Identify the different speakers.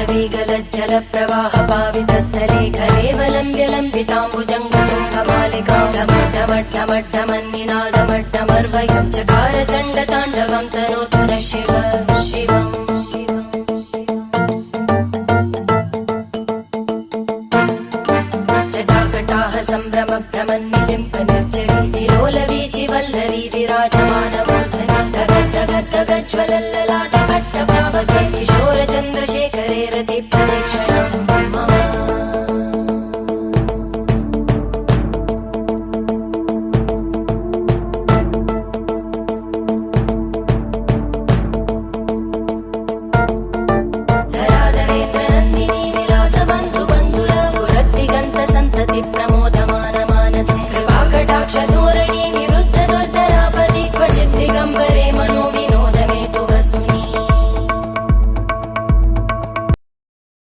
Speaker 1: वेगलज्जल प्रवाह पावितस्थले कलेवलम्ब्य लम्बिताम्बुजङ्गतुङ्गमालिकां ढमड्ढमड्ढमड्ढमन्निनादमड्ढमर्वयं चकार चण्डताण्डवं तनोतु नः शिव शिवम् जटाकटाः सम्भ्रम भ्रमन्